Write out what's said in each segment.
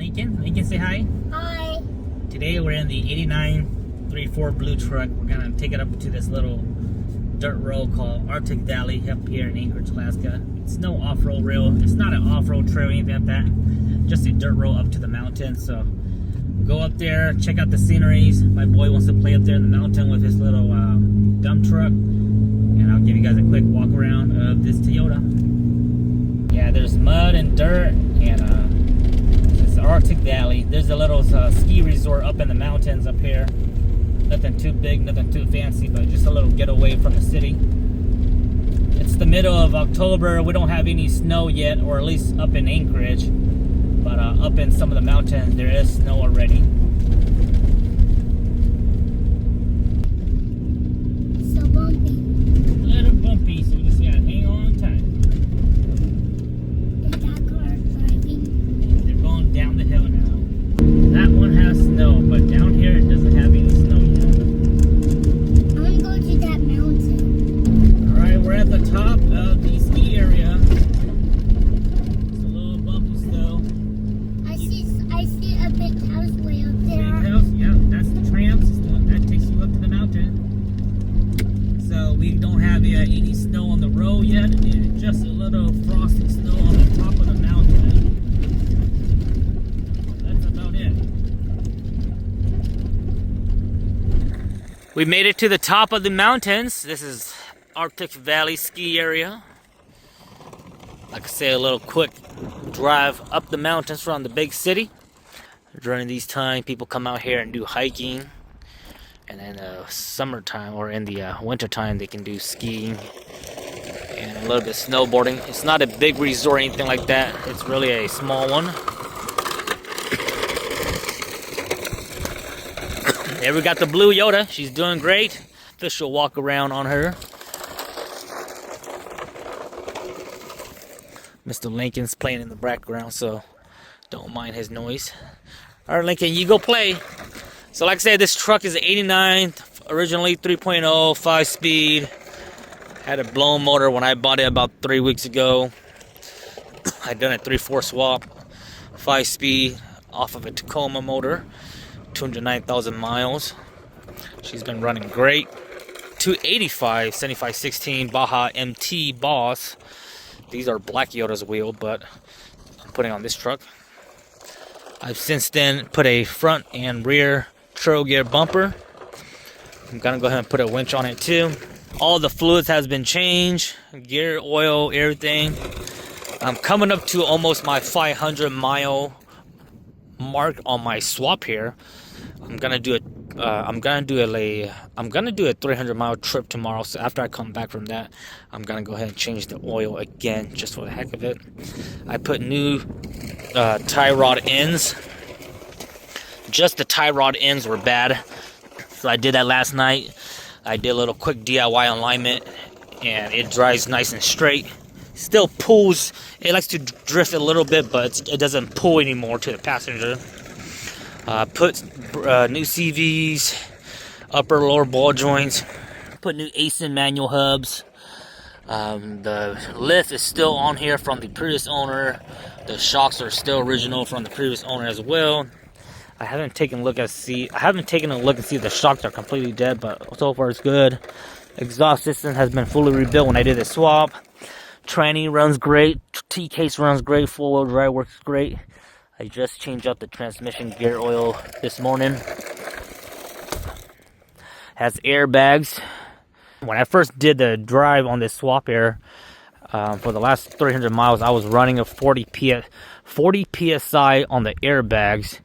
Lincoln. Lincoln, say hi. Hi. Today we're in the 8934 blue truck. We're gonna take it up to this little dirt road called Arctic Valley up here in Anchorage, Alaska. It's no off-road rail. It's not an off-road trail or anything like that. Just a dirt road up to the mountain. So go up there, check out the sceneries. My boy wants to play up there in the mountain with his little dump truck. And I'll give you guys a quick walk around of this Toyota. Yeah, there's mud and dirt and it's the Arctic Valley. There's a little ski resort up in the mountains up here. Nothing too big, nothing too fancy, but just a little getaway from the city. It's the middle of October. We don't have any snow yet, or at least up in Anchorage. But up in some of the mountains, there is snow already. So bumpy. A little bumpy, so we just gotta hang on tight. Is that car driving? They're going down the hill now. That one has snow, but down here it doesn't have any snow yet. I'm gonna go to that mountain. Alright, we're at the top of the ski area. It's a little bumpy still. I see a big house way up Big there. house, yeah, that's the tram system. That takes you up to the mountain. So we don't have any snow on the road yet, and just a little frosty snow on the top of the mountain. That's about it. We made it to the top of the mountains. This is Arctic Valley ski area. Like I say, a little quick drive up the mountains from the big city. During these times, people come out here and do hiking. And then summertime or in the wintertime, they can do skiing and a little bit of snowboarding. It's not a big resort or anything like that. It's really a small one. There we got the blue Yoda. She's doing great. Official walk around on her. Mr. Lincoln's playing in the background, so don't mind his noise. All right, Lincoln, you go play. So like I said, this truck is 89, originally 3.0, 5-speed. Had a blown motor when I bought it about 3 weeks ago. I done a 3/4 swap, 5-speed off of a Tacoma motor, 209,000 miles. She's been running great. 285, 7516 Baja MT Boss. These are black Yoda's wheel, but I'm putting on this truck. I've since then put a front and rear trail gear bumper. I'm gonna go ahead and put a winch on it too. All the fluids has been changed, gear, oil, everything. I'm coming up to almost my 500-mile mark on my swap here. I'm gonna do a 300-mile trip tomorrow. So after I come back from that, I'm gonna go ahead and change the oil again, just for the heck of it. I put new tie rod ends. Just the tie rod ends were bad, so I did that last night. I did a little quick DIY alignment, and it drives nice and straight. Still pulls. It likes to drift a little bit, but it doesn't pull anymore to the passenger. Put new CVs, upper lower ball joints. Put new ASIN manual hubs. The lift is still on here from the previous owner. The shocks are still original from the previous owner as well. I haven't taken a look and see if the shocks are completely dead, but so far it's good. Exhaust system has been fully rebuilt when I did the swap. Tranny runs great. T-case runs great. Four-wheel drive works great. I just changed out the transmission gear oil this morning. Has airbags. When I first did the drive on this swap air, for the last 300 miles, I was running a 40 PSI on the airbags,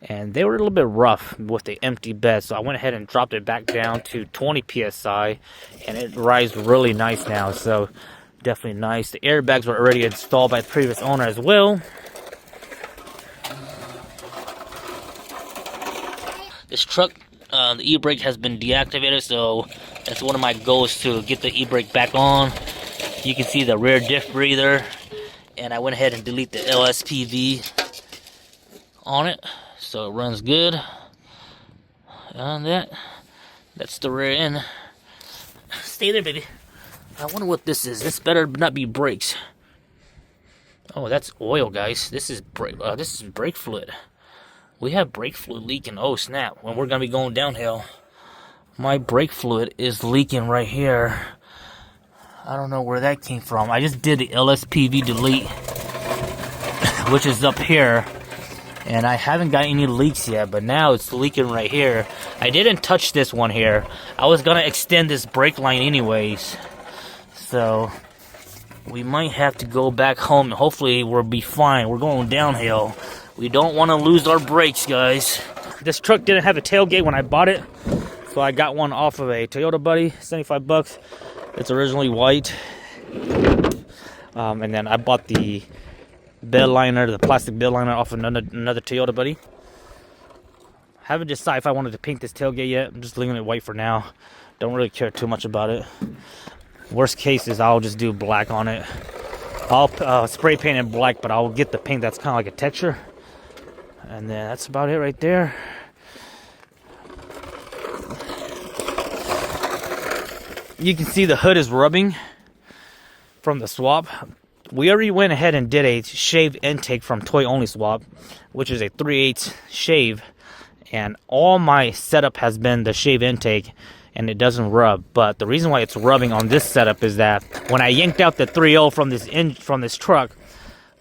and they were a little bit rough with the empty bed, so I went ahead and dropped it back down to 20 PSI, and it rides really nice now, so definitely nice. The airbags were already installed by the previous owner as well. This truck, the e-brake has been deactivated, so that's one of my goals, to get the e-brake back on. You can see the rear diff breather, and I went ahead and delete the LSPV on it, so it runs good. And that's the rear end. Stay there, baby. I wonder what this is. This better not be brakes. Oh, that's oil, guys. This is brake fluid. We have brake fluid leaking. Oh snap! When we're gonna be going downhill, my brake fluid is leaking right here. I don't know where that came from. I just did the LSPV delete, which is up here, and I haven't got any leaks yet, but now it's leaking right here. I didn't touch this one here. I was gonna extend this brake line anyways, so we might have to go back home and hopefully we'll be fine. We're going downhill. We don't want to lose our brakes, guys. This truck didn't have a tailgate when I bought it, so I got one off of a Toyota Buddy, 75 bucks. It's originally white. And then I bought the bed liner, the plastic bed liner off of another Toyota Buddy. Haven't decided if I wanted to paint this tailgate yet. I'm just leaving it white for now. Don't really care too much about it. Worst case is I'll just do black on it. I'll spray paint it black, but I'll get the paint that's kind of like a texture. And then that's about it right there. You can see the hood is rubbing from the swap. We already went ahead and did a shave intake from Toy Only Swap, which is a 3/8 shave. And all my setup has been the shave intake, and it doesn't rub. But the reason why it's rubbing on this setup is that when I yanked out the 3.0 from this truck,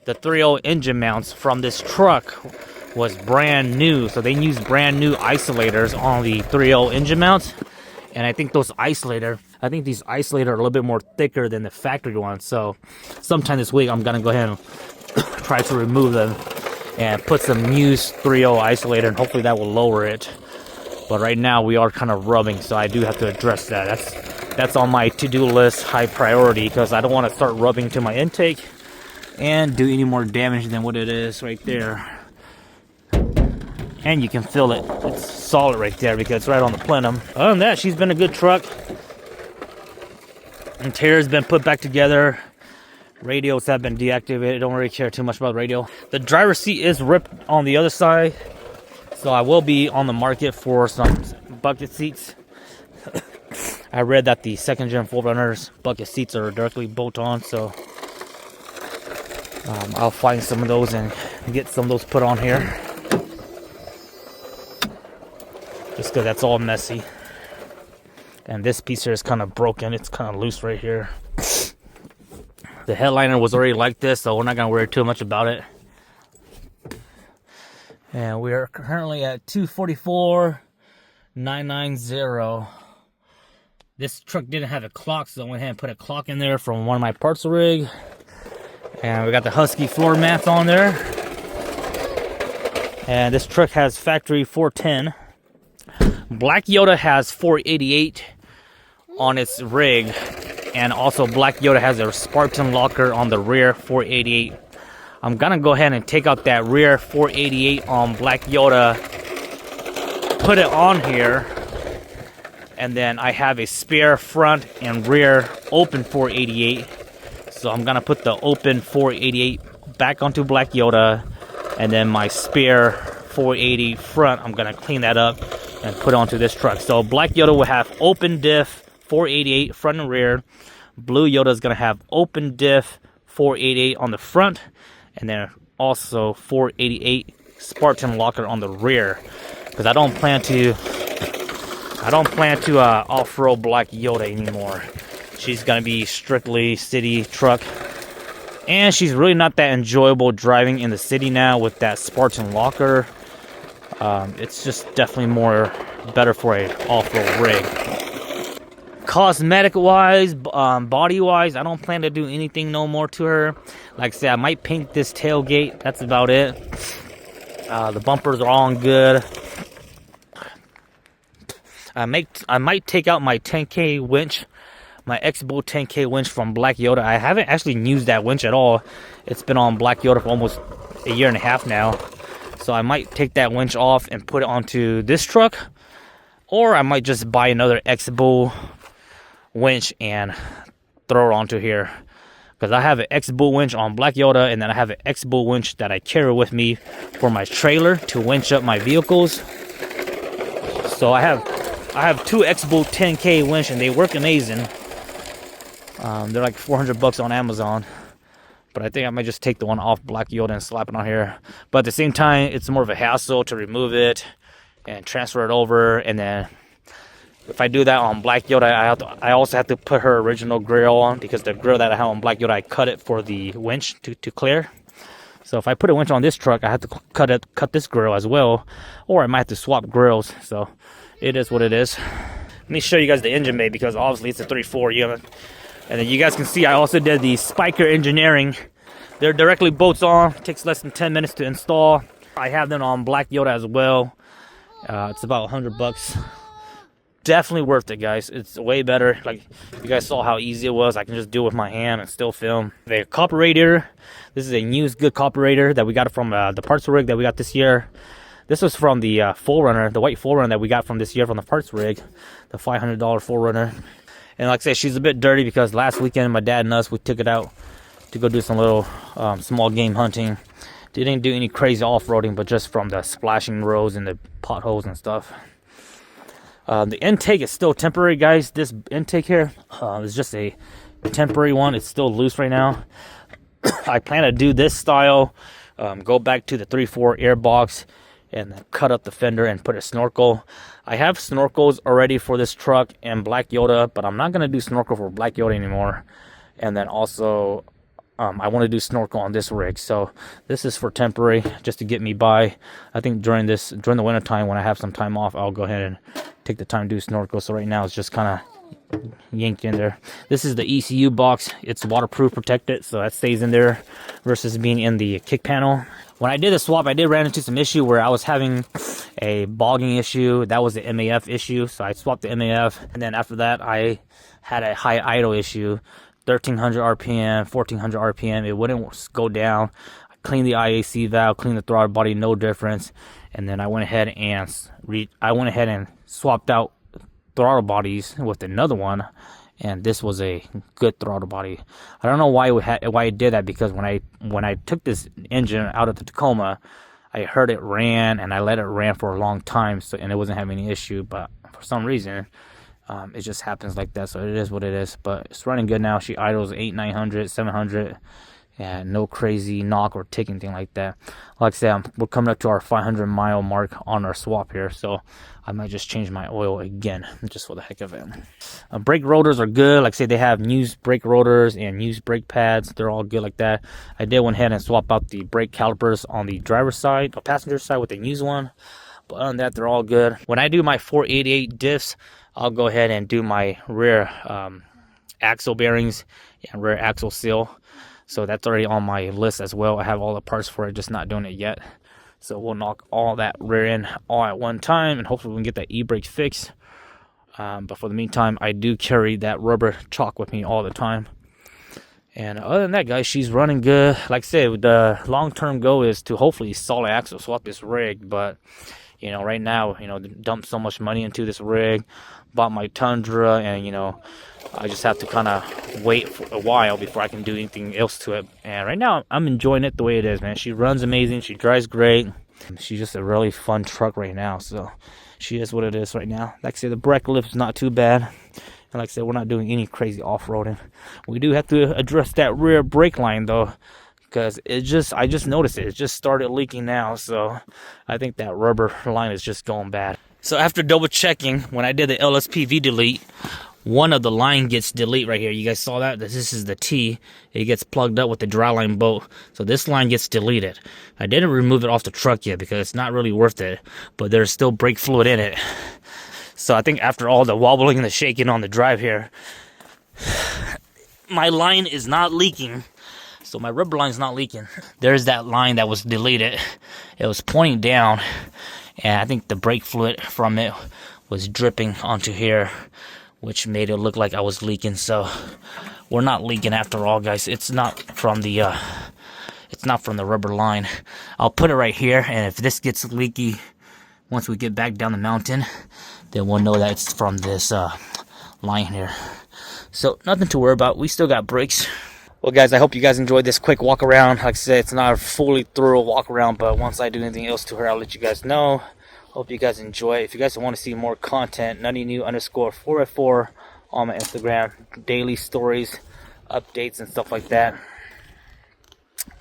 the 3.0 engine mounts from this truck was brand new. So they used brand new isolators on the 3.0 engine mounts. And I think these isolators are a little bit more thicker than the factory ones. So sometime this week I'm gonna go ahead and try to remove them and put some used 3.0 isolator, and hopefully that will lower it. But right now we are kind of rubbing, so I do have to address that. That's on my to-do list, high priority, because I don't want to start rubbing to my intake and do any more damage than what it is right there. And you can feel it. It's solid right there because it's right on the plenum. Other than that, she's been a good truck. Interior's been put back together. Radios have been deactivated. Don't really care too much about the radio. The driver's seat is ripped on the other side, so I will be on the market for some bucket seats. I read that the second gen 4Runners bucket seats are directly bolt on, so I'll find some of those and get some of those put on here. Just because that's all messy. And this piece here is kind of broken. It's kind of loose right here. The headliner was already like this, so we're not going to worry too much about it. And we are currently at 244,990. This truck didn't have a clock, so I went ahead and put a clock in there from one of my parts rig. And we got the Husky floor mats on there. And this truck has factory 410. Black Yoda has 488 on its rig. And also Black Yoda has a Spartan locker on the rear 488. I'm gonna go ahead and take out that rear 488 on Black Yoda, put it on here, and then I have a spare front and rear open 488. So I'm gonna put the open 488 back onto Black Yoda, and then my spare 480 front, I'm gonna clean that up and put onto this truck. So Black Yoda will have open diff 488 front and rear. Blue Yoda is gonna have open diff 488 on the front, and then also 488 Spartan locker on the rear. Because I don't plan to off-road Black Yoda anymore. She's gonna be strictly city truck, and she's really not that enjoyable driving in the city now with that Spartan locker. It's just definitely better for a off-road rig. Cosmetic wise, body wise, I don't plan to do anything no more to her. Like I said, I might paint this tailgate. That's about it. The bumpers are all good. I might take out my 10K winch, my X-Bow 10K winch from Black Yoda. I haven't actually used that winch at all. It's been on Black Yoda for almost a year and a half now. So I might take that winch off and put it onto this truck, or I might just buy another X-Bow winch and throw it onto here. Because I have an X-Bow winch on Black Yoda, and then I have an X-Bow winch that I carry with me for my trailer to winch up my vehicles. So I have two X-Bow 10K winch, and they work amazing. They're like $400 on Amazon. but I think I might just take the one off Black Yoda and slap it on here. But at the same time, it's more of a hassle to remove it and transfer it over. And then if I do that on Black Yoda, I also have to put her original grill on, because the grill that I have on Black Yoda, I cut it for the winch to clear. So if I put a winch on this truck, I have to cut this grill as well, or I might have to swap grills. So it is what it is. Let me show you guys the engine bay, because obviously it's a 3.4 unit. And then you guys can see I also did the Spiker engineering. They're directly bolts on. It takes less than 10 minutes to install. I have them on Black Yoda as well. It's about $100. Definitely worth it, guys. It's way better. Like, you guys saw how easy it was. I can just do it with my hand and still film. The copper radiator. This is a used good copper radiator that we got from the parts rig that we got this year. This was from the Forerunner, the white Forerunner that we got from this year from the parts rig, the $500 Forerunner. And like I said, she's a bit dirty because last weekend my dad and us, we took it out to go do some little small game hunting. Didn't do any crazy off-roading, but just from the splashing roads and the potholes and stuff. The intake is still temporary, guys. This intake here is just a temporary one. It's still loose right now. I plan to do this style, go back to the 3.4 air box, and then cut up the fender and put a snorkel. I have snorkels already for this truck and Black Yoda, but I'm not going to do snorkel for Black Yoda anymore. And then also, I want to do snorkel on this rig. So this is for temporary, just to get me by. I think during the winter time, when I have some time off, I'll go ahead and take the time to do snorkel. So right now it's just kind of yanked in there. This is the ECU box. It's waterproof protected, so that stays in there versus being in the kick panel. When I did the swap, I did run into some issue where I was having a bogging issue. That was the MAF issue, so I swapped the MAF. And then after that, I had a high idle issue. 1300 RPM, 1400 RPM. It wouldn't go down. I cleaned the IAC valve, cleaned the throttle body, no difference. And then I went ahead and swapped out throttle bodies with another one, and this was a good throttle body. I don't know why I did that, because when I took this engine out of the Tacoma, I heard it ran, and I let it ran for a long time, and it wasn't having any issue. But for some reason, it just happens like that. So it is what it is. But it's running good now. She idles 800, 900, 700. And no crazy knock or tick, anything like that. Like I said, we're coming up to our 500-mile mark on our swap here, so I might just change my oil again, just for the heck of it. Brake rotors are good. Like I said, they have used brake rotors and used brake pads. They're all good like that. I did went ahead and swap out the brake calipers on the driver's side, or passenger side, with the used one. But other than that, they're all good. When I do my 488 diffs, I'll go ahead and do my rear axle bearings and rear axle seal. So that's already on my list as well. I have all the parts for it, just not doing it yet. So we'll knock all that rear end all at one time, and hopefully we can get that e-brake fixed. But for the meantime, I do carry that rubber chalk with me all the time. And other than that, guys, she's running good. Like I said, the long-term goal is to hopefully solid axle swap this rig. But, you know, right now, you know, dumped so much money into this rig, bought my Tundra, and, you know, I just have to kind of wait for a while before I can do anything else to it. And right now, I'm enjoying it the way it is, man. She runs amazing. She drives great. She's just a really fun truck right now. So she is what it is right now. Like I said, the brake lift is not too bad. And like I said, we're not doing any crazy off-roading. We do have to address that rear brake line, though, because I just noticed it. It just started leaking now. So I think that rubber line is just going bad. So after double checking, when I did the LSPV delete, one of the line gets delete right here. You guys saw that? This is the T. It gets plugged up with the dry line bolt. So this line gets deleted. I didn't remove it off the truck yet because it's not really worth it. But there's still brake fluid in it. So I think after all the wobbling and the shaking on the drive here, my line is not leaking. So my rubber line's not leaking. There's that line that was deleted. It was pointing down. And I think the brake fluid from it was dripping onto here, which made it look like I was leaking. So we're not leaking after all, guys. It's not from the rubber line. I'll put it right here, and if this gets leaky once we get back down the mountain, then we'll know that it's from this line here. So nothing to worry about. We still got brakes. Well, guys, I hope you guys enjoyed this quick walk around. Like I said, it's not a fully thorough walk around, but once I do anything else to her, I'll let you guys know. Hope you guys enjoy. If you guys want to see more content, NuttyNu_454 on my Instagram. Daily stories, updates, and stuff like that.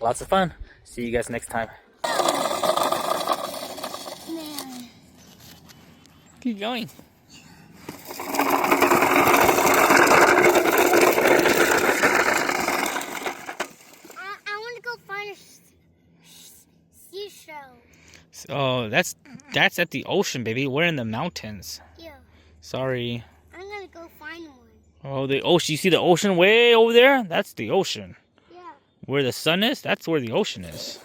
Lots of fun. See you guys next time. Man. Keep going. I want to go find a seashell. Oh, that's at the ocean, baby. We're in the mountains. Yeah. Sorry. I'm going to go find one. Oh, the ocean. You see the ocean way over there? That's the ocean. Yeah. Where the sun is, that's where the ocean is.